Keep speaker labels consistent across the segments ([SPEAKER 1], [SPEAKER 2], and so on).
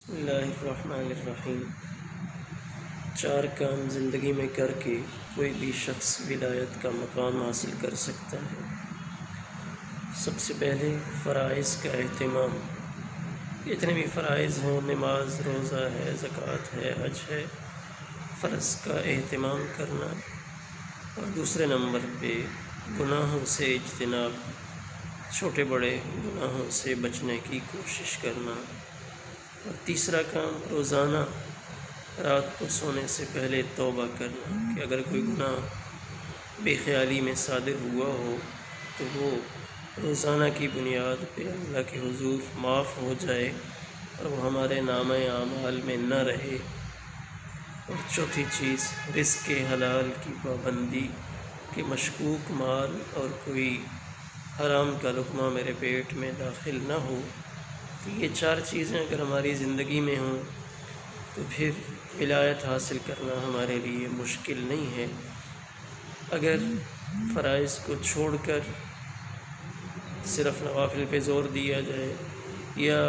[SPEAKER 1] Bismillahirrahmanirrahim۔ 4 کام زندگی میں کر کے کوئی بھی شخص ولایت کا مقام حاصل کر سکتا ہے۔ سب سے پہلے فرائض کا اہتمام۔ جتنے بھی فرائض ہیں، نماز، روزہ ہے، زکوٰۃ ہے، حج ہے، فرض کا اہتمام کرنا۔ اور دوسرے نمبر پہ گناہوں سے اجتناب، چھوٹے بڑے گناہوں سے بچنے کی کوشش کرنا۔ اور تیسرا کام روزانہ رات کو سونے سے پہلے توبہ کرنا کہ اگر کوئی گناہ بے خیالی میں صادر ہوا ہو تو وہ روزانہ کی بنیاد پہ اللہ کے حضور معاف ہو جائے اور وہ ہمارے نامہ اعمال میں نہ رہے۔ اور چوتھی چیز رزق حلال کی پابندی کہ مشکوک مال اور کوئی حرام کا لقمہ میرے پیٹ میں داخل نہ ہو۔ تو یہ 4 چیزیں اگر ہماری زندگی میں ہوں تو پھر ولایت حاصل کرنا ہمارے لیے مشکل نہیں ہے۔ اگر فرائض کو چھوڑ کر صرف نوافل پہ زور دیا جائے یا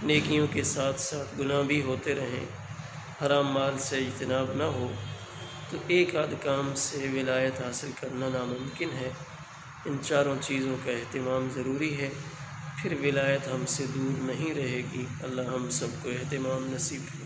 [SPEAKER 1] نیکیوں کے ساتھ ساتھ گناہ بھی ہوتے رہیں، حرام مال سے اجتناب نہ ہو، تو ایک آدھ کام سے ولایت حاصل کرنا ناممکن ہے۔ ان 4 چیزوں کا اہتمام ضروری ہے، پھر ولایت ہم سے دور نہیں رہے گی۔ اللہ ہم سب کو اہتمام نصیب کرے۔